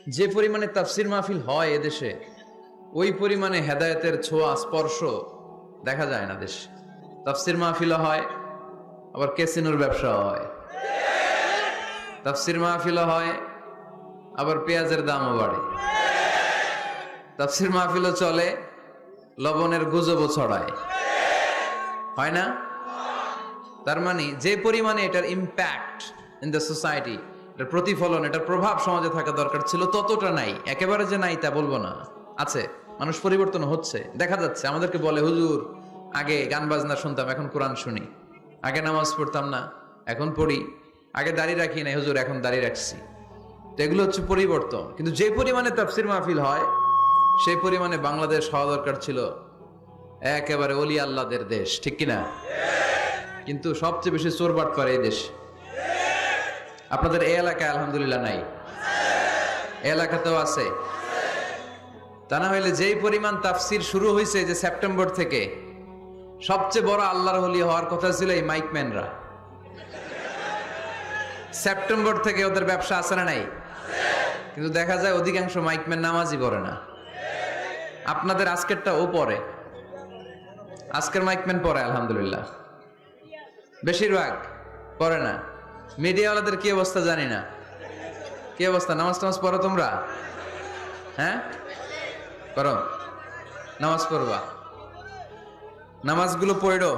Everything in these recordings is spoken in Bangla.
যে পরিমাণে তাফসির মাহফিল হয় এদেশে, ওই পরিমাণে হেদায়েতের ছোঁয়া স্পর্শ দেখা যায় না দেশে। তাফসির মাহফিলও হয়, আবার ক্যাসিনোর ব্যবসা হয়। তাফসির মাহফিলও হয়, আবার পেঁয়াজের দামও বাড়ে। তাফসির মাহফিলও চলে, লবণের গুজবও ছড়ায়, হয় না? তার মানে যে পরিমাণে এটার ইম্প্যাক্ট ইন দ্য সোসাইটি, এটার প্রতিফলন, এটার প্রভাব সমাজে থাকা দরকার ছিল, ততটা নাই। একেবারে যে নাই তা বলবো না, আছে। মানুষ পরিবর্তন হচ্ছে, দেখা যাচ্ছে। আমাদেরকে বলে, হুজুর আগে গান বাজনা শুনতাম, এখন কোরআন শুনি। আগে নামাজ পড়তাম না, এখন পড়ি। আগে দাড়ি রাখি নাই হুজুর, এখন দাড়ি রাখছি। তো এগুলো হচ্ছে পরিবর্তন। কিন্তু যে পরিমাণে তাফসির মাহফিল হয়, সেই পরিমাণে বাংলাদেশ হওয়া দরকার ছিল একেবারে অলি আল্লাহদের দেশ, ঠিক কিনা? কিন্তু সবচেয়ে বেশি চোর বাটপার এই দেশ। আপনাদের এই এলাকায় আলহামদুলিল্লাহ নাই? এই এলাকাতেও আছে। তা না হইলে যেই পরিমাণ তাফসির শুরু হয়েছে যে সেপ্টেম্বর থেকে, সবচেয়ে বড় আল্লাহর ওলি হওয়ার কথা ছিল এই মাইকম্যানরা। সেপ্টেম্বর থেকে ওদের ব্যবসা আছে না নাই? কিন্তু দেখা যায় অধিকাংশ মাইকম্যান নামাজই পড়ে না। আপনাদের আজকেরটা ও পড়ে, আজকের মাইকম্যান পড়ে আলহামদুলিল্লাহ, বেশিরভাগ পড়ে না। মিডিয়াওয়ালাদের কি অবস্থা জানি না, কি অবস্থা? নামাজ টামাজ পড়ো তোমরা? হ্যাঁ পড়ো, নামাজ পড়বা, নামাজগুলো পড়ো।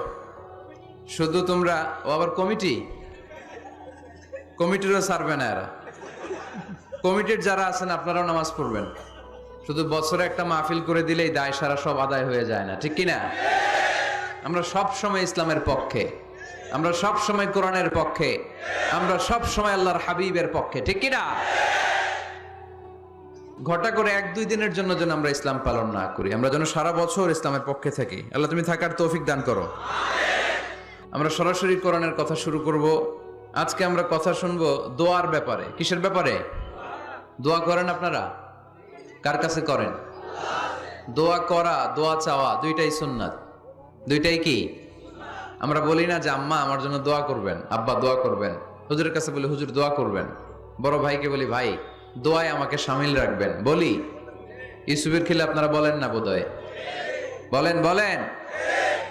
শুধু তোমরা, ও আবার কমিটিরও ছাড়বে না এরা। কমিটির যারা আছেন আপনারাও নামাজ পড়বেন। শুধু বছরে একটা মাহফিল করে দিলেই দায় সারা সব আদায় হয়ে যায় না, ঠিক কিনা? আমরা সব সময় ইসলামের পক্ষে, আমরা সব সময় কোরআনের পক্ষে, আমরা সব সময় আল্লাহর হাবিবের পক্ষে, ঠিক কিনা? ঘটা করে এক দুই দিনের জন্য যেন আমরা ইসলাম পালন না করি, আমরা যেন সারা বছর ইসলামের পক্ষে থাকি। আল্লাহ তুমি থাকার তৌফিক দান করো। আমরা সরাসরি কোরআনের কথা শুরু করব। আজকে আমরা কথা শুনবো দোয়ার ব্যাপারে। কিসের ব্যাপারে? দোয়া করেন আপনারা? কার কাছে করেন? দোয়া করা, দোয়া চাওয়া দুইটাই সুন্নাত। দুইটাই কি? আমরা বলি না যে আম্মা আমার জন্য দোয়া করবেন, আব্বা দোয়া করবেন। হুজুরের কাছে বলি হুজুর দোয়া করবেন। বড় ভাইকে বলি ভাই দোয়ায় আমাকে শামিল রাখবেন। বলি ইউসুফের খিলে আপনারা বলেন না বোধহয়? বলেন বলেন,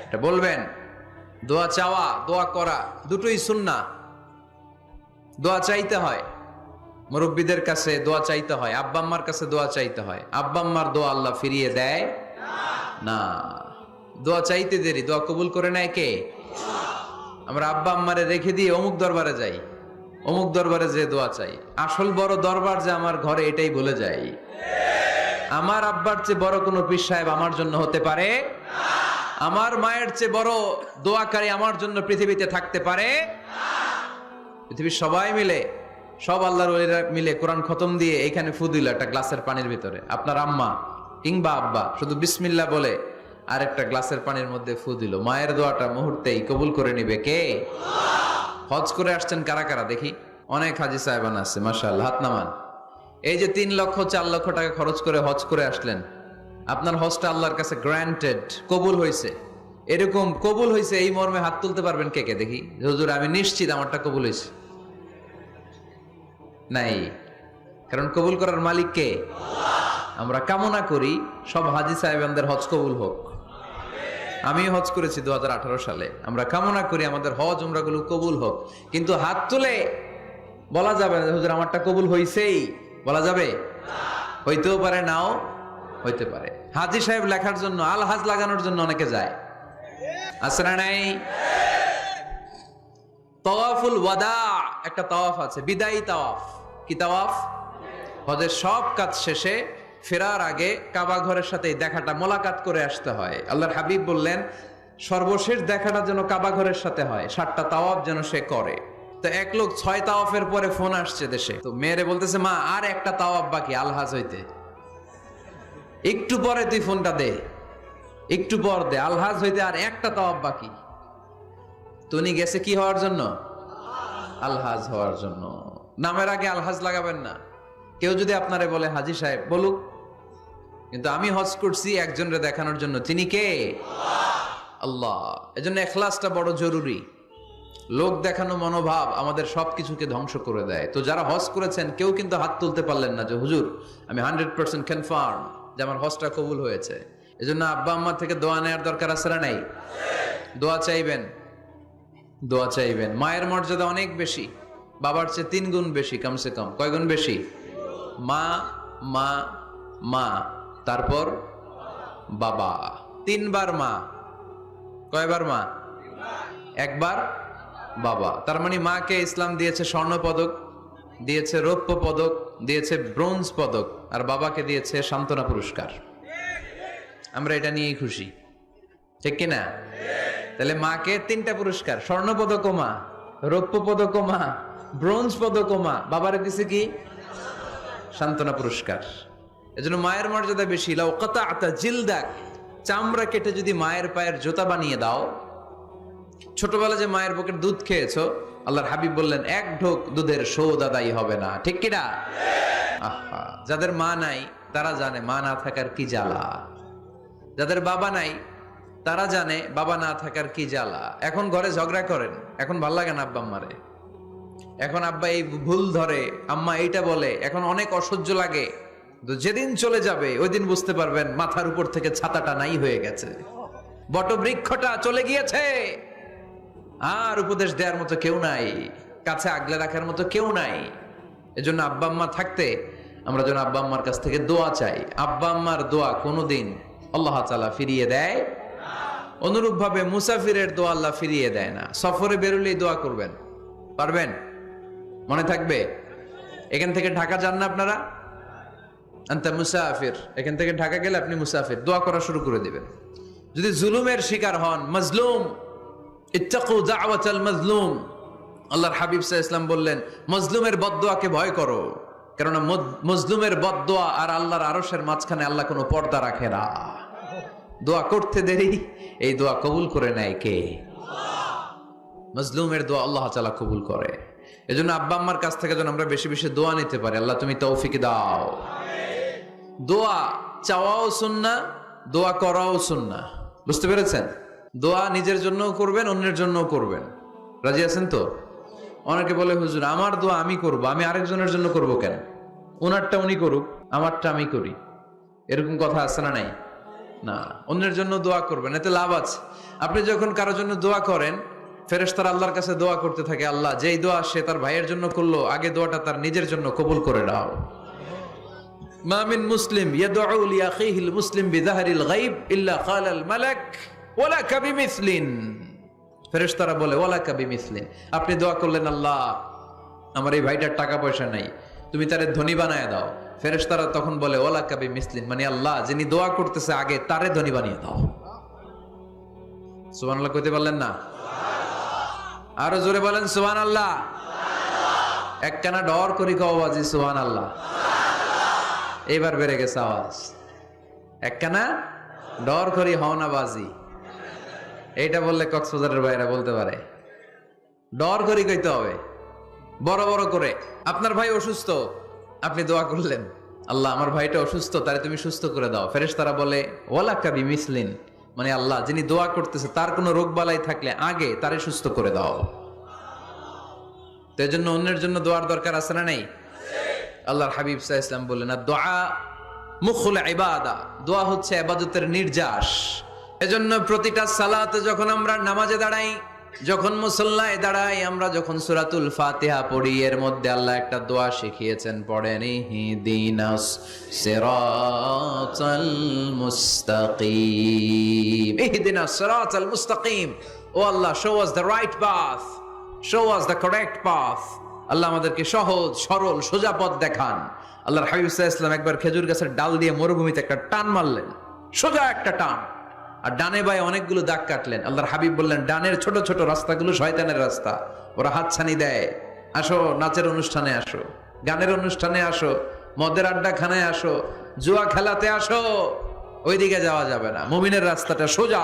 এটা বলবেন। দোয়া চাওয়া, দোয়া করা দুটোই সুন্নাহ। দোয়া চাইতে হয়, মুরব্বীদের কাছে দোয়া চাইতে হয়, আব্বা আম্মার কাছে দোয়া চাইতে হয়। আব্বা আম্মার দোয়া আল্লাহ ফিরিয়ে দেয় না। দোয়া চাইতে দেরি, দোয়া কবুল করে নেয় কে? আমরা আব্বা আম্মারে রেখে দিয়ে অমুক দরবারে যাই, অমুক দরবারে যে দোয়া চাই। আসল বড় দরবার যে আমার ঘরে, এটাই ভুলে যাই। আমার আব্বার চেয়ে বড় কোনো পীর সাহেব আমার জন্য হতে পারে? আমার মায়ের চেয়ে বড় দোয়াকারী আমার জন্য পৃথিবীতে থাকতে পারে? পৃথিবীর সবাই মিলে, সব আল্লাহর ওলিরা মিলে কোরআন খতম দিয়ে এখানে ফু দিল একটা গ্লাসের পানির ভিতরে, আপনার আম্মা কিংবা আব্বা শুধু বিসমিল্লাহ বলে আর একটা গ্লাসের পানির মধ্যে ফু দিল, মায়ের দোয়াটা মুহূর্তেই কবুল করে নিবে কে? হজ করে আসছেন কারা কারা দেখি? অনেক হাজি সাহেবান আছে মাশাআল্লাহ, হাত নামান। এই যে 3 লক্ষ 4 লক্ষ টাকা খরচ করে হজ করে আসলেন, আপনার হজটা আল্লাহর কাছে গ্র্যান্টেড, কবুল হয়েছে। এরকম কবুল হয়েছে এই মর্মে হাত তুলতে পারবেন কে কে দেখি? হুজুর আমি নিশ্চিত আমারটা কবুল হয়েছে। নাই, কারণ কবুল করার মালিক কে? আমরা কামনা করি সব হাজি সাহেবানদের হজ কবুল হোক। আমি হজ করেছি 2018 সালে। আমরা কামনা করি আমাদের হজ উমরাগুলো কবুল হোক। কিন্তু হাত তুলে বলা যাবে না হুজুর আমারটা কবুল হইছেই, বলা যাবে? হইতেও পারে, নাও হইতে পারে। হাজি সাহেব লেখার জন্য, আল হাজ লাগানোর জন্য অনেকে যায়, আছে না নাই? তাওয়াফুল ওয়াদা একটা তাওয়াফ আছে, বিদায়ী তাওয়াফ। কি তাওয়াফ? হজের সব কাজ শেষে ফেরার আগে কাবা ঘরের সাথে দেখাটা, মোলাকাত করে আসতে হয়। আল্লাহর হাবিব বললেন সর্বশেষ দেখাটা যেন কাবা ঘরের সাথে হয়, 7টা তাওয়াফ যেন সে করে। তো এক লোক 6 তাওয়াফের পরে ফোন আসছে দেশে, তো মেয়েরে বলতেছে মা আর একটা তাওয়াফ বাকি আলহাজ হইতে, একটু পরে তুই ফোনটা দে, একটু পর দে, আলহাজ হইতে আর একটা তাওয়াফ বাকি। তুমি গেছে কি হওয়ার জন্য? আলহাজ হওয়ার জন্য। নামের আগে আলহাজ লাগাবেন না। কেউ যদি আপনারে বলে হাজি সাহেব, বলুক, কিন্তু আমি হজ করছি একজনরে দেখানোর জন্য। তিনি কে? আল্লাহ। এজন্য ইখলাসটা বড় জরুরি। লোক দেখানো মনোভাব আমাদের সবকিছুকে ধ্বংস করে দেয়। তো যারা হজ করেছেন কেউ কিন্তু হাত তুলতে পারলেন না যে হুজুর আমি 100% কনফার্ম যে আমার হজটা কবুল হয়েছে। এজন্য আব্বা আম্মা থেকে দোয়া নেওয়ার দরকার আছে না নাই? দোয়া চাইবেন, দোয়া চাইবেন। মায়ের মর্যাদা অনেক বেশি, বাবার চেয়ে 3 গুণ বেশি, কমসে কম। কয় গুণ বেশি? মা মা মা, তারপর বাবা। 3 বার মা। কয়বার মা? 1 বার বাবা। তার মানে মাকে ইসলাম দিয়েছে স্বর্ণ পদক, দিয়েছে রৌপ্য পদক, দিয়েছে ব্রোঞ্জ পদক, আর বাবাকে দিয়েছে সান্ত্বনা পুরস্কার। আমরা এটা নিয়েই খুশি, ঠিক কিনা? তাহলে মাকে 3টা পুরস্কার, স্বর্ণ পদক মা, রৌপ্য পদক মা, ব্রোঞ্জ পদক মা, বাবারে দিছে কি? সান্ত্বনা পুরস্কার। এজন্য মায়ের মর্যাদা বেশি। লাউ কাতাআতা জিলদাক, চামড়া কেটে যদি মায়ের পায়ের জুতা বানিয়ে দাও। ছোটবেলা যে মায়ের বুকের দুধ খেয়েছো, আল্লাহর হাবিব বললেন 1 ঢোক দুধের শোধ আদায় হবে না, ঠিক কিনা? আহা, যাদের মা নাই তারা জানে মা না থাকার কি জ্বালা। যাদের বাবা নাই তারা জানে বাবা না থাকার কি জ্বালা। এখন ঘরে ঝগড়া করেন, এখন ভাল লাগে না আব্বা আম্মারে, এখন আব্বা এই ভুল ধরে, আম্মা এইটা বলে, এখন অনেক অসহ্য লাগে। তো যেদিন চলে যাবে ওই দিন বুঝতে পারবেন মাথার উপর থেকে ছাতাটা নাই হয়ে গেছে, বটবৃক্ষটা চলে গিয়েছে, আর উপদেশ দেওয়ার মতো কেউ নাই, কাছে আগলে রাখার মতো কেউ নাই। এজন্য আব্বা আম্মা থাকতে আমরা যেন আব্বা আম্মার কাছ থেকে দোয়া চাই। আব্বা আম্মার দোয়া কোনোদিন আল্লাহ তাআলা ফিরিয়ে দেয়। অনুরূপ ভাবে মুসাফিরের দোয়া আল্লাহ ফিরিয়ে দেয় না। সফরে বেরোলেই দোয়া করবেন, পারবেন? মনে থাকবে? এখান থেকে ঢাকা যান না আপনারা? আনতা মুসাফির, এখান থেকে ঢাকা গেলে আপনি মুসাফির, দোয়া করা শুরু করে দিবেন। যদি জুলুমের শিকার হন, মাজলুম, ইত্তাকু দাওয়াতাল মাজলুম, আল্লাহর হাবিব সাল্লাল্লাহু আলাইহি ওয়াসাল্লাম বললেন মজলুমের বদদোয়াকে ভয় করো, কারণ মজলুমের বদদোয়া আর আল্লাহর আরশের মাঝখানে আল্লাহ কোনো পর্দা রাখে না। দোয়া করতে দেরি, এই দোয়া কবুল করে নেয় কে? মজলুমের দোয়া আল্লাহ তাআলা কবুল করে। এজন্য আব্বা আম্মার কাছ থেকে যেন আমরা বেশি বেশি দোয়া নিতে পারি। আল্লাহ তুমি তৌফিক দাও। দোয়া চাওয়াও সুন্নাহ, দোয়া করাও সুন্নাহ। বুঝতে পেরেছেন? দোয়া নিজের জন্যও করবেন, অন্যের জন্যও করবেন। রাজি আছেন তো? অনেকে বলে হুজুর আমার দোয়া আমি করব, আমি আরেকজনের জন্য করব কেন? ওনারটা উনি করুক, আমারটা আমি করি, এরকম কথা আছে না নাই? না, অন্যের জন্য দোয়া করবেন, এতে লাভ আছে। আপনি যখন কারোর জন্য দোয়া করেন, ফেরেশতারা আল্লাহর কাছে দোয়া করতে থাকে, আল্লাহ যেই দোয়া সে তার ভাইয়ের জন্য করলো, আগে দোয়াটা তার নিজের জন্য কবুল করে দাও। মা মিন মুসলিম ইয়াদউ লিআখিহিল মুসলিম বিযাহরিল গায়ব ইল্লা ক্বালাল মালাক ওয়ালাকা বিমিসলিন। ফেরেশতারা বলে ওয়ালাকা বিমিসলিন, আপনি দোয়া করলেন আল্লাহ আমার এই ভাইটার টাকা পয়সা নাই, তুমি তারে ধনী বানায় দাও। ফেরেশতারা তখন বলে ওয়ালাকা বিমিসলিন, মানে আল্লাহ যিনি দোয়া করতেছে আগে তারে ধনী বানিয়ে দাও। সুবহানাল্লাহ কইতে পারলেন না? আরো জোরে বলেন সুবহানাল্লাহ। একখানা ডর করি কও বাজি সুবহানাল্লাহ। এবার বেড়ে গেছে আওয়াজ। একখানা ডর করি হও না বাজি, এইটা বললে কক্সবাজারের ভাইরা বলতে পারে। ডর করি কইতে হবে বড় বড় করে। আপনার ভাই অসুস্থ, আপনি দোয়া করলেন আল্লাহ আমার ভাইটা অসুস্থ, তারে তুমি সুস্থ করে দাও। ফেরেশতারা বলে ওয়ালাকা বিমিসলিন, মানে আল্লাহ যিনি দোয়া করতেছে তার কোনো রোগ বালাই থাকলে আগে তারে সুস্থ করে দাও। তো এই জন্য অন্যের জন্য দোয়ার দরকার আছে না নাই? আল্লাহর হাবিব সাল্লাল্লাহু আলাইহি ওয়াসাল্লাম বললেন দোয়া মুখুল ইবাদা, দোয়া হচ্ছে ইবাদতের নির্যাস। এজন্য প্রতিটা সালাতে যখন আমরা নামাজে দাঁড়াই, যখন মুসল্লায় দাঁড়াই, আমরা যখন সূরাতুল ফাতিহা পড়ি, এর মধ্যে আল্লাহ একটা দোয়া শিখিয়েছেন, পড়েন ইহদিনাস সিরাতাল মুস্তাকিম। ইহদিনাস সিরাতাল মুস্তাকিম, O Allah show us the right path, show us the correct path. Allah আমাদেরকে সহজ সরল সোজা পথ দেখান। আল্লাহর হাবিব সাল্লাল্লাহু আলাইহি ওয়াসাল্লাম একবার খেজুর গাছের ডাল দিয়ে মরুভূমিতে একটা টান মারলেন, সোজা একটা টান, আর ডানে বায়ে অনেকগুলো দাগ কাটলেন। আল্লাহর হাবিব বললেন ডানের ছোট ছোট রাস্তাগুলো শয়তানের রাস্তা, ওরা হাতছানি দেয়। আসো নাচের অনুষ্ঠানে আসো, গানের অনুষ্ঠানে আসো, মদের আড্ডাখানায় আসো, জুয়া খেলাতে আসো, ওইদিকে যাওয়া যাবে না। মুমিনের রাস্তাটা সোজা,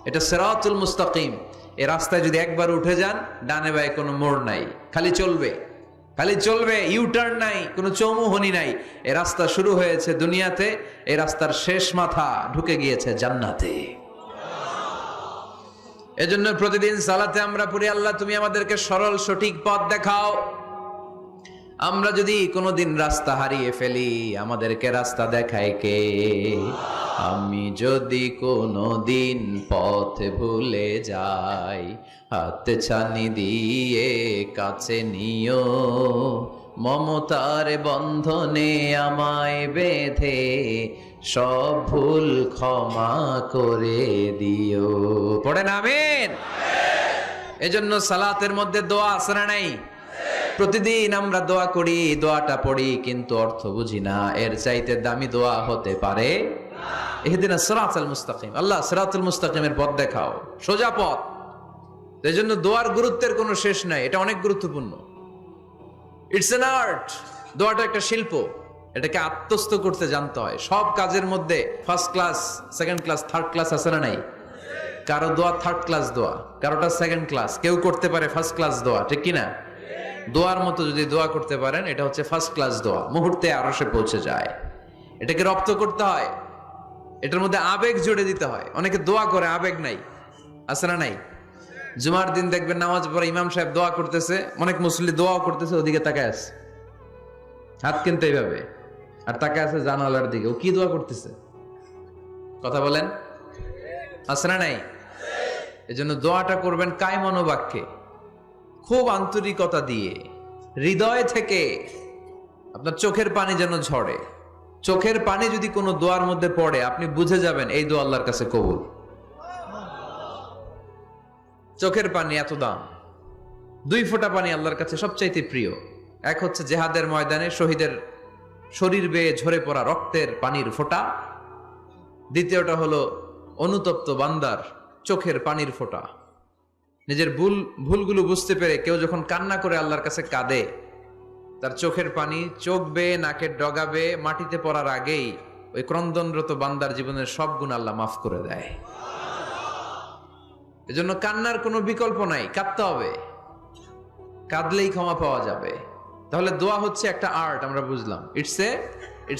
এটা সিরাতুল মুস্তাকিম। এই রাস্তায় যদি একবার উঠে যান, ডানে বায়ে কোনো মোড় নাই, খালি চলবে, খালি চলবে, ইউটার্ন নাই, কোনো চৌমুহনী নাই। এই রাস্তা শুরু হয়েছে দুনিয়াতে, এই রাস্তার শেষ মাথা ঢুকে গিয়েছে জান্নাতে। এজন্য প্রতিদিন সালাতে আমরা পড়ি, আল্লাহ তুমি আমাদেরকে সরল সঠিক পথ দেখাও। আমরা যদি কোনোদিন রাস্তা হারিয়ে ফেলি, আমাদেরকে রাস্তা দেখায় কে? আমি যদি কোনোদিন পথ ভুলে যাই, হাত ছানি দিয়ে কাছে নিও, মমতার বন্ধনে আমায় বেঁধে সব ভুল ক্ষমা করে দিও। পড়েন আমিন। এজন্য সালাতের মধ্যে দোয়া আছে না নাই? প্রতিদিন আমরা দোয়া করি, দোয়াটা পড়ি, কিন্তু অর্থ বুঝি না। এর চাইতে দামি দোয়া হতে পারে ইহদিনাস সিরাতাল মুস্তাকিম। আল্লাহ সিরাতুল মুস্তাকিমের পথ দেখাও, সোজা পথ। এজন্য দোয়ার গুরুত্বের কোনো শেষ নাই, এটা অনেক গুরুত্বপূর্ণ। It's an art. দোয়াটা একটা শিল্প, এটাকে আত্মস্থ করতে জানতে হয়। সব কাজের মধ্যে first class, second class, third class আছে না নাই? কারো দোয়া থার্ড ক্লাস দোয়া, কারোটা সেকেন্ড ক্লাস। কেউ করতে পারে ফার্স্ট ক্লাস দোয়া, ঠিক কিনা? দোয়ার মতো যদি দোয়া করতে পারেন, এটা হচ্ছে ফার্স্ট ক্লাস দোয়া, মুহূর্তে আরশে পৌঁছে যায়। এটাকে রপ্ত করতে হয়, এটার মধ্যে আবেগ জুড়ে দিতে হয়। অনেকে দোয়া করে আবেগ নাই, আছে না নাই? জুমার দিন দেখবেন নামাজ পড়ে ইমাম সাহেব দোয়া করতেছে, অনেক মুসল্লি দোয়াও করতেছে, ওদিকে তাকায় আছে, হাত কিন্তু এইভাবে, আর তাকায় আছে জানালার দিকে। ও কি দোয়া করতেছে? কথা বলেন, আছে না নাই? এজন্য দোয়াটা করবেন কায় মনোবাক্যে, খুব আন্তরিকতা দিয়ে, হৃদয় থেকে। আপনার চোখের পানি যেন ঝরে। চোখের পানি যদি কোনো দোয়ার মধ্যে পড়ে, আপনি বুঝে যাবেন এই দোয়া আল্লাহর কাছে কবুল। চোখের পানি এত দাম। 2 ফোঁটা পানি আল্লাহর কাছে সবচাইতে প্রিয়। এক হচ্ছে জেহাদের ময়দানে শহীদের শরীর বেয়ে ঝরে পড়া রক্তের পানির ফোঁটা। দ্বিতীয়টা হলো অনুতপ্ত বান্দার চোখের পানির ফোঁটা। নিজের ভুলগুলো বুঝতে পেরে কেউ যখন কান্না করে আল্লাহর কাছে কাঁদে, তার চোখের পানি চোখ বেয়ে নাকের ডগা বেয়ে মাটিতে পড়ার আগেই ওই ক্রন্দনরত বান্দার জীবনের সব গুণ আল্লাহ মাফ করে দেয়। এজন্য কান্নার কোনো বিকল্প নাই, কাঁদতে হবে, কাঁদলেই ক্ষমা পাওয়া যাবে। তাহলে দোয়া হচ্ছে একটা আর্ট, আমরা বুঝলাম। ইটস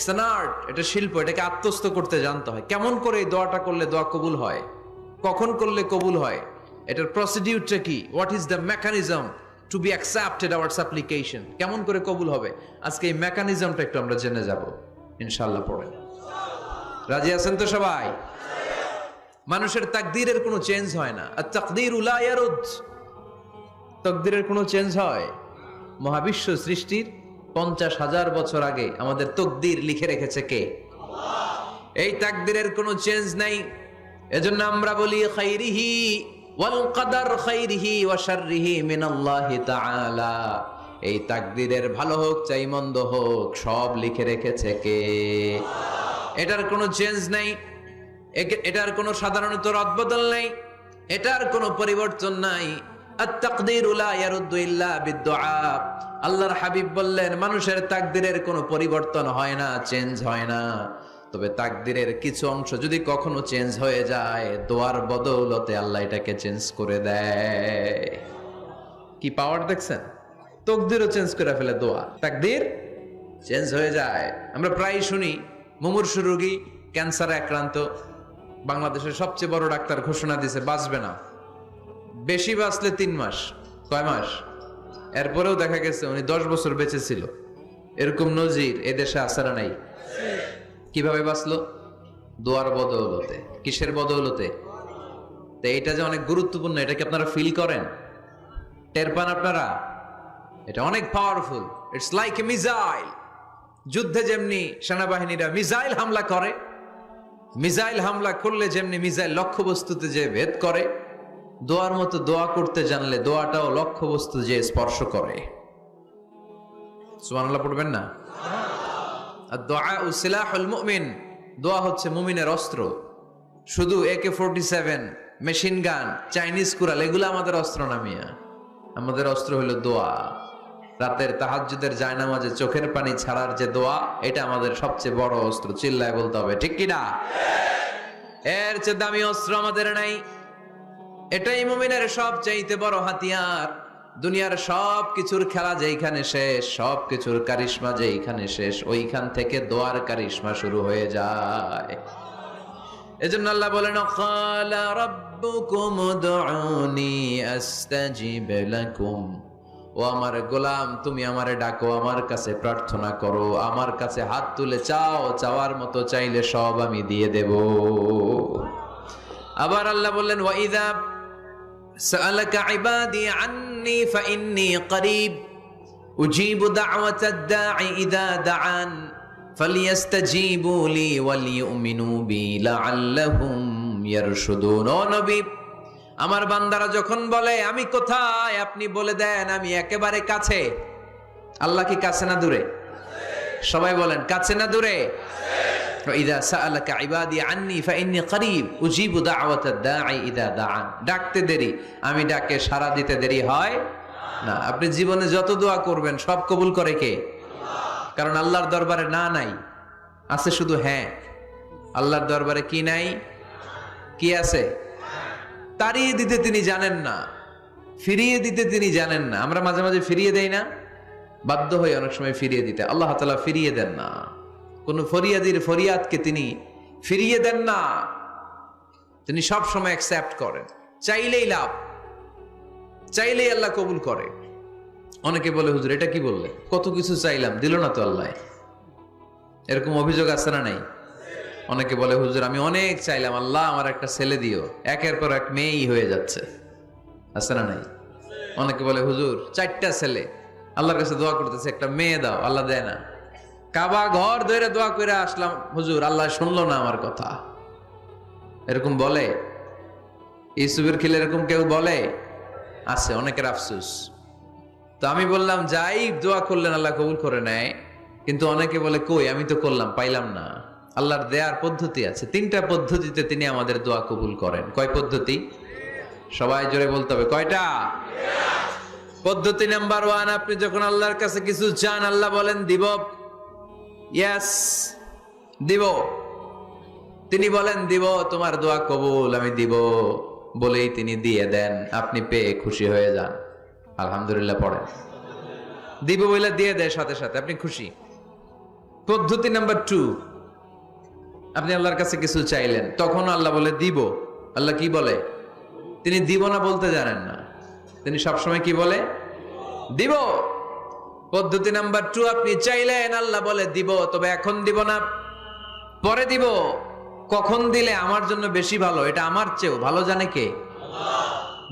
অ্যান আর্ট, এটা শিল্প। এটাকে আত্মস্থ করতে জানতে হয়। কেমন করে এই দোয়াটা করলে দোয়া কবুল হয়, কখন করলে কবুল হয়, এটার প্রসিডিউরটা কি, what is the mechanism two be accepted hour সাপ্লিকেশন, কেমন করে কবুল হবে, আজকে এই মেকানিজমটা একটু আমরা জেনে যাব ইনশাআল্লাহ। পড়ে রাজি আছেন তো সবাই? মানুষের তাকদীরের কোনো চেঞ্জ হয় না। আর তাকদীরু লা ইয়ারুদ, তাকদীরের কোনো চেঞ্জ হয়? মহাবিশ্ব সৃষ্টির 50,000 বছর আগে আমাদের তাকদীর লিখে রেখেছে কে? আল্লাহ। এই তাকদীরের কোনো চেঞ্জ নাই। এজন্য আমরা বলি খাইরিহি ওয়াল কদর খাইরিহি ওয়া শাররিহি মিনাল্লাহি তাআলা। এই তাকদীরের ভালো হোক চাই মন্দ হোক, সব লিখে রেখেছে কে? আল্লাহ। এটার কোনো চেঞ্জ নাই, এটার কোনো সাধারণত রদবদল নাই, এটার কোনো পরিবর্তন নাই। আত-তাকদীরু লা ইয়ারুদ্দু ইল্লা বিদ-দুআ। আল্লাহর হাবিব বললেন, মানুষের তাকদীরের কোনো পরিবর্তন হয় না, চেঞ্জ হয় না। তবে তাকদীরের কিছু অংশ যদি কখনো চেঞ্জ হয়ে যায়, দোয়ার বদৌলতে আল্লাহ এটাকে চেঞ্জ করে দেয়। কি পাওয়ার দেখছেন? তাকদীরও চেঞ্জ করে ফেলে দোয়া, তাকদীর চেঞ্জ হয়ে যায়। আমরা প্রায় শুনি মুমূর্ষু রোগী, ক্যান্সারে আক্রান্ত, বাংলাদেশের সবচেয়ে বড় ডাক্তার ঘোষণা দিয়েছে বাঁচবে না, বেশি বাঁচলে 3 মাস। কয় মাস? এরপরেও দেখা গেছে উনি 10 বছর বেঁচে ছিল। এরকম নজির এদেশে আছে না নাই? কিভাবে বাঁচলো? দোয়ার বদৌলতে। কিসের বদৌলতে? তো এটা যে অনেক গুরুত্বপূর্ণ, এটা কি আপনারা ফিল করেন, টের পান আপনারা? এটা অনেক powerful. It's like a missile. যুদ্ধে যেমনি সেনাবাহিনীরা মিসাইল হামলা করে, মিসাইল হামলা করলে যেমনি মিসাইল লক্ষ্যবস্তুতে যে ভেদ করে, দোয়ার মতো দোয়া করতে জানলে দোয়াটাও লক্ষ্যবস্তু যে স্পর্শ করে। সুবহানাল্লাহ পড়বেন না? আর-দুআউ সিলাহুল মুমিন। দোয়া হচ্ছে মুমিনের অস্ত্র। শুধু AK-47, machine gun, Chinese Corel এগুলো আমাদের অস্ত্র না মিয়া। আমাদের অস্ত্র হলো দোয়া। রাতের তাহাজ্জুদের জায়নামাজে চোখের পানি ছাড়ার যে দোয়া, এটা আমাদের সবচেয়ে বড় অস্ত্র। চিল্লায় বলতে হবে, ঠিক কি না? এর চেয়ে দামি অস্ত্র আমাদের নাই। এটাই মুমিনের সবচাইতে বড় হাতিয়ার। দুনিয়ার সব কিছুর খেলা যেইখানে শেষ, সব কিছুর কারিশমা যেইখানে শেষ, ওইখান থেকে দোয়ার কারিশমা শুরু হয়ে যায়। এজন্য আল্লাহ বলেন, ক্বালা রাব্বি রাব্বুকুম উদউনি আস্তাজিব লাকুম। ও আমার গোলাম, তুমি আমারে ডাকো, আমার কাছে প্রার্থনা করো, আমার কাছে হাত তুলে চাও, চাওয়ার মতো চাইলে সব আমি দিয়ে দেব। আবার আল্লাহ বললেন, ওয়া ইযা সাআলাকা ইবাদি আন্নী ফাইন্নী করিব উজিবু দাওয়াতাদ দাঈ ইযা দাআন ফালিয়াস্তাজিবু লি ওয়াল ইউমিনু বি লাআল্লাহুম ইয়ারশুদুন। ও নবী, আমার বান্দারা যখন বলে আমি কোথায়, আপনি বলে দেন আমি একেবারে কাছে। আল্লাহ কি কাছে না দূরে? সবাই বলেন, কাছে না দূরে? ইযা সাআলাকা ইবাদি আন্নী ফাইন্নী করিব উজিবু দাওয়াতাদ দাঈ ইযা দাআন। ডাকতে দেরি, আমি ডাকে সাড়া দিতে দেরি হয় না। আপনি জীবনে যত দোয়া করবেন সব কবুল করে কে? কারণ আল্লাহর দরবারে না নাই, আছে শুধু হ্যাঁ। আল্লাহর দরবারে কি নাই? কি আছে? তাড়িয়ে দিতে তিনি জানেন না, ফিরিয়ে দিতে তিনি জানেন না। আমরা মাঝে মাঝে ফিরিয়ে দেই না, বাধ্য হয়ে অনেক সময় ফিরিয়ে দিতে। আল্লাহ তাআলা ফিরিয়ে দেন না, কোন ফরিয়াদির ফরিয়াদকে তিনি ফিরিয়ে দেন না, তিনি সব সময় অ্যাকসেপ্ট করেন। চাইলেই লাভ, চাইলেই আল্লাহ কবুল করে। অনেকে বলে, হুজুর এটা কি বললে, কত কিছু চাইলাম দিল না তো আল্লাহ। এরকম অভিযোগ আছে না নাই? অনেকে বলে, হুজুর আমি অনেক চাইলাম, আল্লাহ আমার একটা ছেলে দিও, একের পর এক মেয়েই হয়ে যাচ্ছে। আছে না নাই? অনেকে বলে, হুজুর 4টা ছেলে, আল্লাহর কাছে দোয়া করতেছে একটা মেয়ে দাও, আল্লাহ দেয় না। কাবা ঘর ধরে দোয়া করে আসলাম, হুজুর আল্লাহ শুনলো না আমার কথা। এরকম বলে? ইউসুফের খিলে এরকম কেউ বলে? আছে, অনেকের আফসোস। তো আমি বললাম, যাই দোয়া করলেন আল্লাহ কবুল করে নেয়, কিন্তু অনেকে বলে কই আমি তো করলাম পাইলাম না। আল্লাহর দেয়ার পদ্ধতি আছে, 3টা পদ্ধতিতে তিনি আমাদের দোয়া কবুল করেন। কয় পদ্ধতি? সবাই জোরে বলতে হবে, কয়টা? পদ্ধতি নাম্বার 1, আপনি যখন আল্লাহর কাছে কিছু চান আল্লাহ বলেন দিব, ইয়েস দিব। তিনি বলেন দিব, তোমার দোয়া কবুল, আমি দিব বলেই তিনি দিয়ে দেন। আপনি পেয়ে খুশি হয়ে যান, আলহামদুলিল্লাহ পড়েন। দিব বলে দিয়ে দেয় সাথে সাথে, আপনি খুশি। পদ্ধতি নাম্বার 2, আপনি আল্লাহর কাছে কিছু চাইলেন, তখন আল্লাহ বলে দিব। আল্লাহ কি বলে? তিনি দিব না বলতে জানেন না, তিনি সবসময় কি বলে? দিব। পদ্ধতি নাম্বার 2, আপনি চাইলেন, আল্লাহ বলে দিব, তবে এখন দিব না, পরে দিব। কখন দিলে আমার জন্য বেশি ভালো, এটা আমার চেয়েও ভালো জানে কে?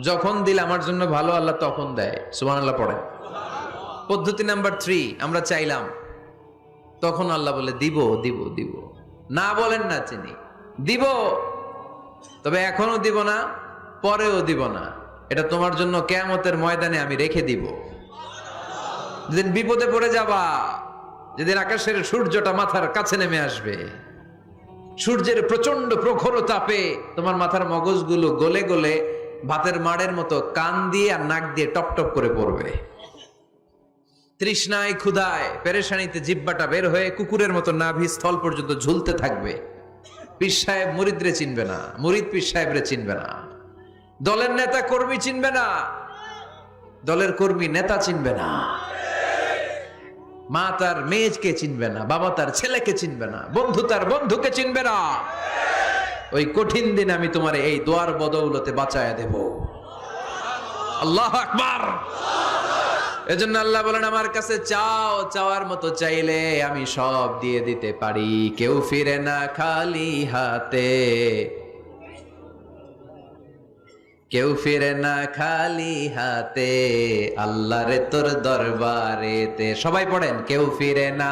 যখন দিলে আমার জন্য ভালো আল্লাহ তখন দেয়। সুবহানাল্লাহ পড়ে। পদ্ধতি নাম্বার 3, আমরা চাইলাম, তখন আল্লাহ বলে দিব দিব দিব, না বলেন না চিনি, দিব, তবে এখনো দিব না, পরেও দিব না, এটা তোমার জন্য কিয়ামতের ময়দানে আমি রেখে দিব। যেদিন বিপদে পড়ে যাবা, যেদিন আকাশের সূর্যটা মাথার কাছে নেমে আসবে, সূর্যের প্রচন্ড প্রখর তাপে তোমার মাথার মগজগুলো গলে গলে ভাতের মাড়ের মতো কান দিয়ে আর নাক দিয়ে টপ টপ করে পড়বে। তৃষ্ণায় ক্ষুধায় পেরেশানিতে জিহ্বাটা বের হয়ে কুকুরের মতো নাভি স্থল পর্যন্ত ঝুলতে থাকবে। পীর সাহেব মুরিদরে চিনবে না, মুরিদ পীর সাহেবরে চিনবে না, দলের নেতা কর্মী চিনবে না, দলের কর্মী নেতা চিনবে না, মা তার মেয়েকে চিনবে না, বাবা তার ছেলেকে চিনবে না, বন্ধু তার বন্ধুকে চিনবে না। ওই কঠিন দিন আমি তোমার এই দোয়ার বদৌলতে বাঁচায় দেব। আল্লাহু আকবার। এজন্য আল্লাহ বলেন, আমার কাছে চাও, চাওয়ার মতো চাইলে আমি সব দিয়ে দিতে পারি। কেউ ফিরে না খালি হাতে, কেউ ফিরে না খালি হাতে, আল্লাহরে তোর দরবারেতে। সবাই পড়েন, কেউ ফিরে না।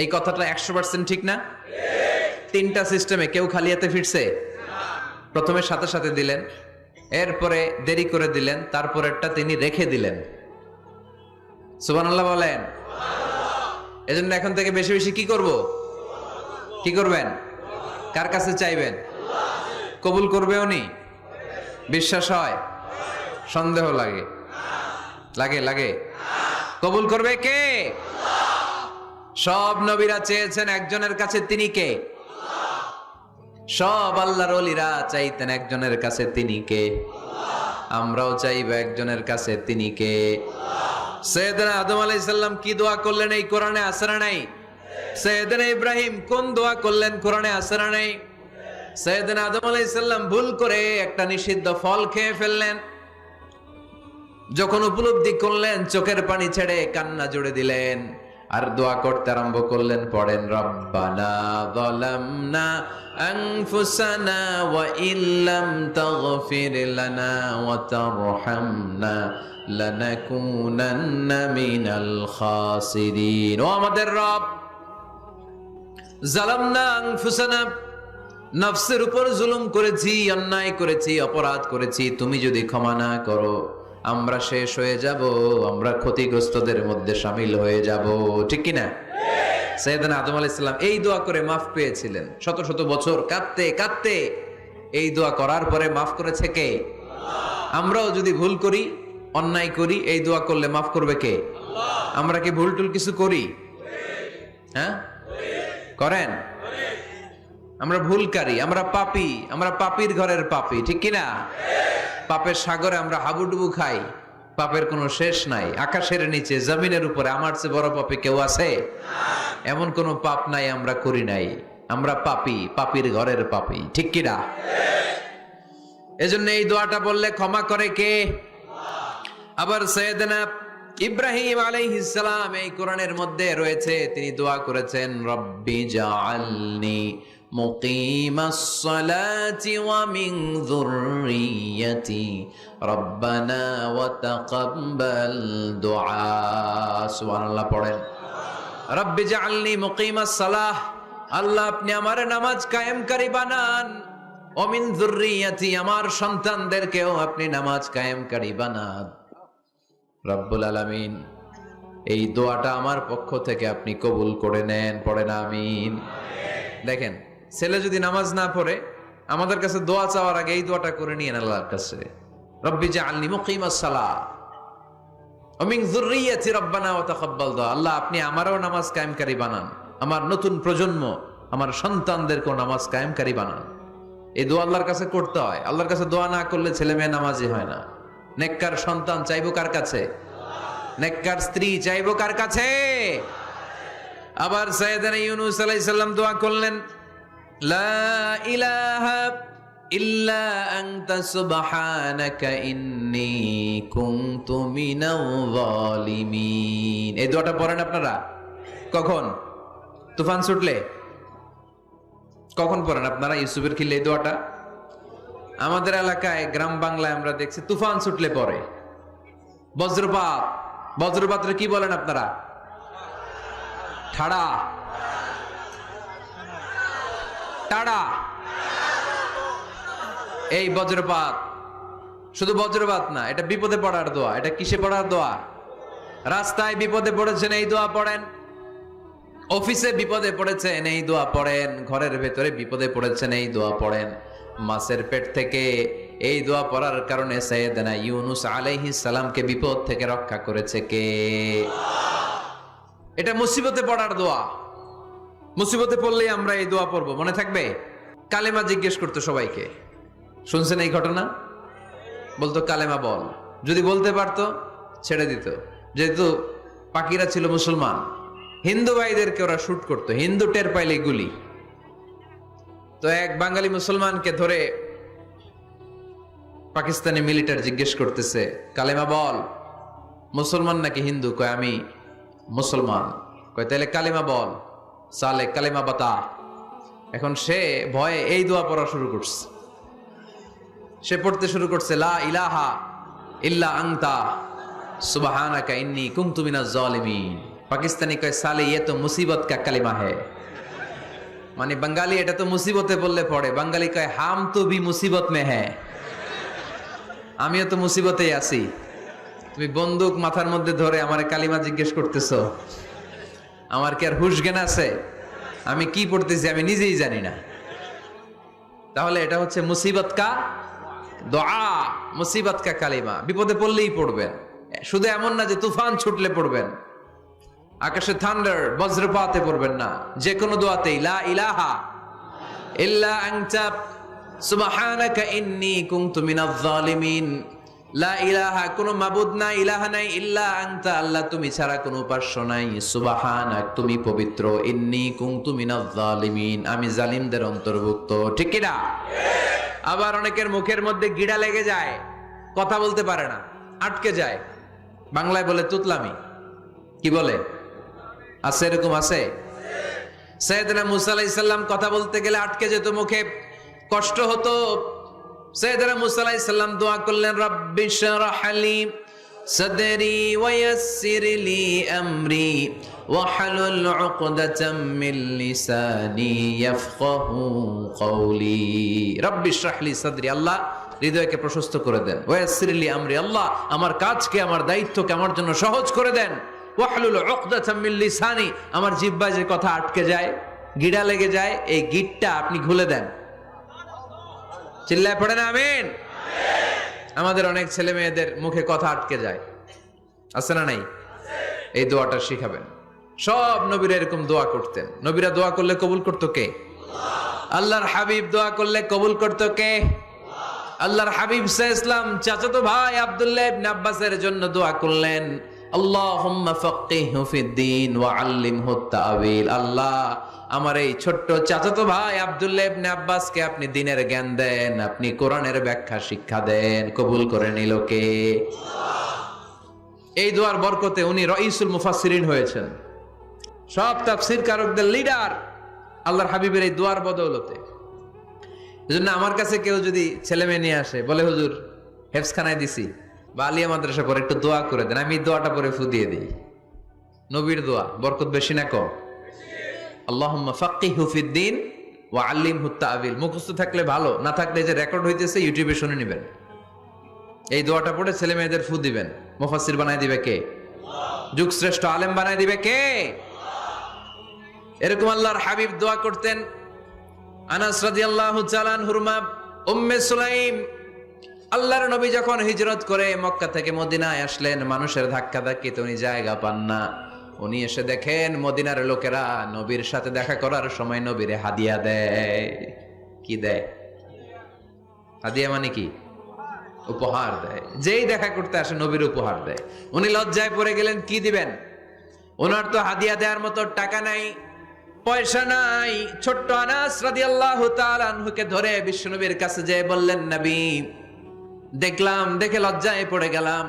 এই কথাটা 100% ঠিক না? 3টা সিস্টেমে কেউ খালি হাতে ফিরছে? প্রথমে সাথে সাথে দিলেন, এরপরে দেরি করে দিলেন, তারপরেরটা তিনি রেখে দিলেন। সুবহানাল্লাহ বলেন। এজন্য এখন থেকে বেশি বেশি কি করব? কি করবেন? কার কাছে চাইবেন? কবুল করবে উনি? বিশ্বাস হয়? সন্দেহ লাগে? লাগে লাগে? কবুল করবে কে? সব নবীরা চেয়েছেন একজনের কাছে, তিনি কে? সব আল্লাহর ওলিরা চাইতেন একজনের কাছে, তিনি কে? আমরাও চাইব একজনের কাছে, তিনি কে? সাইয়েদনা আদম আলাইহিস সালাম কি দোয়া করলেন এই কোরআনে আছে না নাই? সাইয়েদনা ইব্রাহিম কোন দোয়া করলেন কোরআনে আছে না নাই? সাইয়েদনা আদম আলাইহিস সালাম ভুল করে একটা নিষিদ্ধ ফল খেয়ে ফেললেন। যখন উপলব্ধি করলেন, চোখের পানি ছেড়ে কান্না জুড়ে দিলেন আর দোয়া করতে আরম্ভ করলেন। পড়েন, রব্বানা যালামনা আনফুসানা ওয়া ইল্লাম তাগফির লানা ওয়া তারহামনা লানাকুনান্না মিনাল খাসিরিন। ও আমাদের রব, যালামনা আনফুসানা, নফসের উপর জুলুম করেছি, অন্যায় করেছি, অপরাধ করেছি। তুমি যদি ক্ষমা না করো আমরা শেষ হয়ে যাব, আমরা ক্ষতিগ্রস্তদের মধ্যে শামিল হয়ে যাব। ঠিক কি না? সাইয়েদনা আদম আলাইহিস সালাম এই দোয়া করে মাফ পেয়েছিলেন। শত শত বছর কাঁদতে কাঁদতে এই দোয়া করার পরে মাফ করেছে কে? আমরাও যদি ভুল করি, অন্যায় করি, এই দোয়া করলে মাফ করবে কে? আমরা কি ভুল টুল কিছু করি? হ্যাঁ, করেন? আমরা ভুলকারী, আমরা পাপী, আমরা পাপীর ঘরের পাপী। ঠিক কি না? পাপের সাগরে আমরা হাবুডুবু খাই, পাপের কোনো শেষ নাই। আকাশের নিচে, জমিনের উপরে আমার চেয়ে বড় পাপী কেউ আছে? এমন কোনো পাপ নাই আমরা করি নাই। আমরা পাপী, পাপীর ঘরের পাপী। ঠিক কি না? এজন্য এই দোয়াটা বললে ক্ষমা করে কে? আবার সাইয়েদনা ইব্রাহিম আলাইহিস সালাম এই কোরআনের মধ্যে রয়েছে, তিনি দোয়া করেছেন, রব্বি জাআলনি মুকিমাস সালাতি ওয়া মিন যুররিয়্যাতি রব্বানা ওয়া তাকাব্বাল দুআ। সুবহানাল্লাহ পড়েন, রব্বি জাআলনি মুকিমাস সালাহ, আল্লাহ আপনি আমার নামাজ কায়েমকারী বানান। ওয়া মিন যুররিয়্যাতি, আমার সন্তানদেরকেও আপনি নামাজ কায়েমকারী বানান। রব্বুল আলামিন, এই দোয়াটা আমার পক্ষ থেকে আপনি কবুল করে নেন। পড়েন আমিন। দেখেন, ছেলে যদি নামাজ না পড়ে আমাদের কাছে দোয়া চাওয়ার আগে এই দোয়াটা করে নিয়েন আল্লাহর কাছে, রব্বি জাআলনি মুকিমাস সালাহ ওয়া মিন যুররিয়্যাতি রব্বানা ওয়া তাকাব্বাল দুআ। আল্লাহ আপনি আমারও নামাজ কায়েমকারী বানান, আমার নতুন প্রজন্ম, আমার সন্তানদেরকেও নামাজ কায়েমকারী বানান। এই দোয়া আল্লাহর কাছে করতে হয়। আল্লাহর কাছে দোয়া না করলে ছেলে মেয়ে নামাজি হয় না। নেককার সন্তান চাইবো কার কাছে? নেককার স্ত্রী চাইবো কার কাছে? আবার সাইয়েদনা ইউনূস আলাইহিস সালাম দোয়া করলেন, লা ইলাহা ইল্লা আনতা সুবহানাকা ইন্নী কুনতু মিনাল যালিমিন। এই দোয়াটা পড়েন আপনারা কখন? তুফান ছুটলে? কখন পড়েন আপনারা ইউসুফের খিলে এই দোয়াটা? আমাদের এলাকায়, গ্রাম বাংলায় আমরা দেখছি তুফান ছুটলে পরে। বজ্রপাত, বজ্রপাতরে কি বলেন আপনারা? ঠাড়া, টাড়া। এই বজ্রপাত, শুধু বজ্রপাত না, এটা বিপদে পড়ার দোয়া। এটা কিসে পড়ার দোয়া? রাস্তায় বিপদে পড়েছেন এই দোয়া পড়েন, অফিসে বিপদে পড়েছেন এই দোয়া পড়েন, ঘরের ভেতরে বিপদে পড়েছেন এই দোয়া পড়েন। মাছের পেট থেকে এই দোয়া পড়ার কারণে সাইয়েদনা ইউনূস আলাইহিস সালামকে বিপদ থেকে রক্ষা করেছে কে? এটা মুসিবতে পড়ার দোয়া। মুসিবতে পড়লেই আমরা এই দোয়া পড়বো, মনে থাকবে? কালেমা জিজ্ঞেস করতো সবাইকে, শুনছেন এই ঘটনা? বলতো কালেমা বল, যদি বলতে পারতো ছেড়ে দিত। যেহেতু পাকিরা ছিল মুসলমান, হিন্দু ভাইদেরকে ওরা শুট করতো, হিন্দু টের পাইলে গুলি। তো এক বাঙালি মুসলমানকে ধরে পাকিস্তানি মিলিটারি জিজ্ঞেস করতেছে, কালেমা বল, মুসলমান নাকি হিন্দু? কয় আমি মুসলমান। কয় তাহলে কালেমা বল, সালে কালেমা বাতা। এখন সে ভয়ে এই দোয়া পড়া শুরু করছে। সে পড়তে শুরু করছে, লা ইলাহা ইল্লা আনতা সুবহানাকা ইন্নী কুনতু মিনাজ জালিমিন। পাকিস্তানি কয় সালে ये तो मुसीबत का कलिमा है। মানে বাঙালি এটা তো মুসিবতে বললে পড়ে, বাঙালি কয় হাম তো ভি মুসিবত মে হ্যাঁ, আমিও তো মুসিবতেই আছি। তুমি বন্দুক মাথার মধ্যে ধরে আমারে কালিমা জিজ্ঞেস করতেছো, আমার কি আর হুশ জ্ঞান আছে? আমি কি পড়তেছি আমি নিজেই জানি না। তাহলে এটা হচ্ছে মুসিবত কা দোয়া, মুসিবত কা কালিমা। বিপদে পড়লেই পড়বেন, শুধু এমন না যে তুফান ছুটলে পড়বেন, আকাশে থান্ডার বজ্রপাতে পড়বেন না। যে কোনো দোয়াতেই লা ইলাহা ইল্লা আনতা সুবহানাকা ইন্নী কুনতু মিনাজ জালিমিন, লা ইলাহা, কোনো মাবুদ নাই, ইলাহা নাই, ইল্লা আনতা, আল্লাহ তুমি ছাড়া কোনো উপাস্য নাই, সুবহানাক তুমি পবিত্র, ইন্নী কুনতু মিনাজ জালিমিন আমি জালিমদের অন্তর্ভুক্ত। ঠিক কি না? আবার অনেকের মুখের মধ্যে গিড়া লেগে যায়, কথা বলতে পারে না, আটকে যায়, বাংলায় বলে তুতলামি। কি বলে? আছে, এরকম আছে। সাইয়েদনা মুসা আলাইহিস সালাম কথা বলতে গেলে আটকে যেত, মুখে কষ্ট হতো। সাইয়েদনা মুসা আলাইহিস সালাম দোয়া করলেন, রাব্বি শরহ লি সাদরি ওয়া ইয়াসসির লি আমরি ওয়াহলুল উকদাতাম মিন লিসানি ইয়াফকাহু কওলি। রাব্বি শরহ লি সাদরি, আল্লাহ হৃদয়কে প্রশস্ত করে দেন। ওয়া ইয়াসসির লি আমরি, আল্লাহ আমার কাজকে, আমার দায়িত্বকে আমার জন্য সহজ করে দেন। ওয়াহলুল উকদাতাম মিন লিসানি, আমার জিহ্বায় যে কথা আটকে যায়, গিড়া লেগে যায়, এই গিটটা আপনি খুলে দেন। চিল্লায় পড়েন আমিন। আমাদের অনেক ছেলে মেয়েদের মুখে কথা আটকে যায়, আছে না নাই? এই দোয়াটা শিখাবেন। সব নবীরা এরকম দোয়া করতেন। নবীরা দোয়া করলে কবুল করতো কে? আল্লাহর হাবিব দোয়া করলে কবুল করতো কে? আল্লাহর হাবিব সাল্লাল্লাহু আলাইহি ওয়াসাল্লাম চাচাতো ভাই আব্দুল্লাহ ইবনে আব্বাসের জন্য দোয়া করলেন, আল্লাহুম্মা ফাক্কিহহু ফিদ্দীন ওয়া আল্লিমহু তা'ওয়িল। আল্লাহ আমার এই ছোট্ট চাচাতো ভাই আব্দুল্লাহ ইবনে আব্বাসকে আপনি দ্বীনের জ্ঞান দেন, আপনি কোরআনের ব্যাখ্যা শিক্ষা দেন। কবুল করে নিল কে? এই দোয়ার বরকতে উনি রাইসুল মুফাসসিরিন হয়েছেন, সব তাফসীর কারকদের লিডার, আল্লাহর হাবিবের এই দোয়ার বদৌলতে। এজন্য আমার কাছে কেউ যদি ছেলে মেয়ে নিয়ে আসে, বলে হুজুর হেফজখানায় দিছি বা আলিয়া মাদ্রাসা পরে একটু দোয়া করে দেন, আমি দোয়াটা পরে ফু দিয়ে দিই। নবীর দোয়া বরকত বেশি না কম? আল্লাহুম্মা ফাক্কিহহু ফিদ্দীন ওয়া আল্লিমহু তা'ওয়িল। মুখস্থ থাকলে ভালো, না থাকলে যে রেকর্ড হইতেছে ইউটিউবে শুনে নেবেন। এই দোয়াটা পড়ে ছেলে মেয়েদের ফু দিবেন। মুফাসসির বানায় দিবে কে? যুগ শ্রেষ্ঠ আলেম বানায় দিবে কে? এরকম আল্লাহর হাবিব দোয়া করতেন। আনাস রাদিয়াল্লাহু তাআলা আনহুর মা উম্মে সুলাইম, আল্লাহর নবী যখন হিজরত করে মক্কা থেকে মদিনায় আসলেন, মানুষের ধাক্কা ধাক্কিতে উনি জায়গা পান না। উনি এসে দেখেন মদিনার লোকেরা নবীর সাথে দেখা করার সময় নবীরে হাদিয়া দেয়। কি দেয়? হাদিয়া মানে কি? উপহার দেয়। যেই দেখা করতে আসে নবীর উপহার দেয়। উনি লজ্জায় পড়ে গেলেন, কি দিবেন? ওনার তো হাদিয়া দেওয়ার মতো টাকা নাই, পয়সা নাই। ছোট্ট আনাস রাদিয়াল্লাহু তাআলা আনহুকে ধরে বিশ্বনবীর কাছে যেয়ে বললেন, নবী দেখলাম, দেখে লজ্জায় পড়ে গেলাম,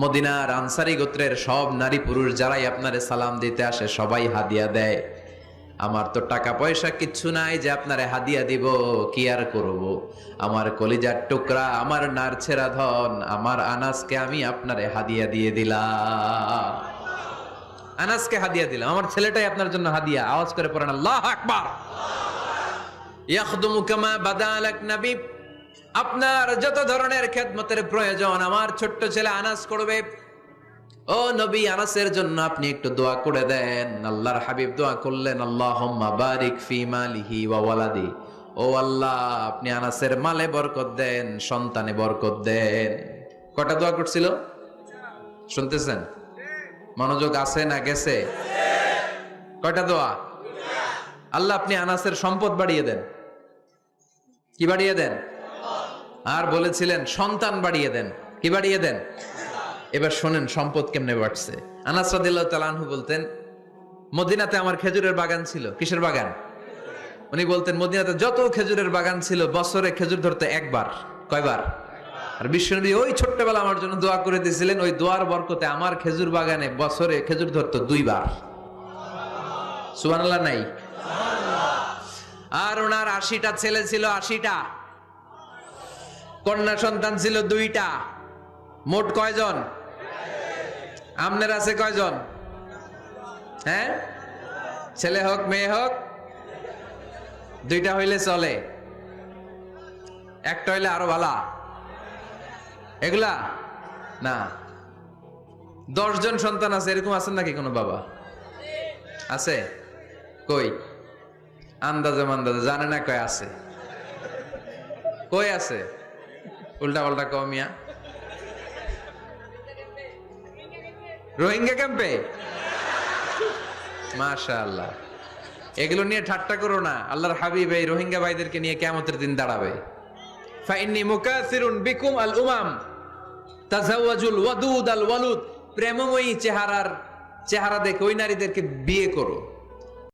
মদিনার আনসারী গোত্রের সব নারী পুরুষ যারাই আপনারে সালাম দিতে আসে সবাই হাদিয়া দেয়। আমার তো টাকা পয়সা কিচ্ছু নাই যে আপনারে হাদিয়া দিব, কি আর করব? আমার কলিজার টুকরা, আমার নারছেরা ধন, আমার আনাসকে আমি আপনারে হাদিয়া দিয়ে দিলাম। আনাসকে হাদিয়া দিলাম, আমার ছেলেটাই আপনার জন্য হাদিয়া। আওয়াজ করে পড়েন আল্লাহু আকবার। ইয়াখদুমু কামা বাদালাক নবী, আপনার যত ধরনের খেদমতের প্রয়োজন আমার ছোট্ট ছেলে আনাস করবে। ও নবী, আনাসের জন্য আপনি একটু দোয়া করে দেন। আল্লাহর হাবিব দোয়া করলেন, আল্লাহুম্মা বারিক ফি মালিহি ওয়া ওয়ালাদি। ও আল্লাহ, আপনি আনাসের মালে বরকত দেন, সন্তানে বরকত দেন। কটা দোয়া করছিল শুনতেছেন? মনোযোগ আছে না গেছে? কয়টা দোয়া? আল্লাহ আপনি আনাসের সম্পদ বাড়িয়ে দেন। কি বাড়িয়ে দেন? আর বলেছিলেন সন্তান বাড়িয়ে দেন। কি বাড়িয়ে দেন? এবার শোনেন সম্পদ কেমনে বাড়ছে। আনাস রাদিয়াল্লাহু তাআলা আনহু বলতেন, মদিনাতে আমার খেজুরের বাগান ছিল। কিসের বাগান? উনি বলতেন মদিনাতে যত খেজুরের বাগান ছিল বছরে খেজুর ধরতে একবার। কয়বার? আর বিশ্বনবী ওই ছোট্টবেলা আমার জন্য দোয়া করে দিয়েছিলেন, ওই দোয়ার বরকতে আমার খেজুর বাগানে বছরে খেজুর ধরতো 2 বার। সুবহানাল্লাহ নাই? আর ওনার 80টা ছেলে ছিল, 80টা। কন্যা সন্তান ছিল 2টা। মোট কয়জন? আপনার আছে কয়জন? হ্যাঁ, ছেলে হোক মেয়ে হোক 2টা হইলে চলে, একটা হইলে আরো ভালো। এগুলা না, 10 জন সন্তান আছে, এরকম আছেন নাকি কোনো বাবা? আছে? কই? আন্দাজে মান্দাজে জানে না কয় আছে। কই আছে? উল্টা পাল্টা কমিয়া রোহিঙ্গা ক্যাম্পে। মাশাআল্লাহ, এগুলো নিয়ে ঠাট্টা করো না। আল্লাহর হাবিব এই রোহিঙ্গা ভাইদেরকে নিয়ে কিয়ামতের দিন দাঁড়াবে। ফাইন্নী মুকাসিরুন বিকুম আল উমাম, তাজাওয়াজুল ওয়াদুদ আল ওয়ালুদ, প্রেমময়ী চেহারা দেখে ওই নারীদেরকে বিয়ে করো।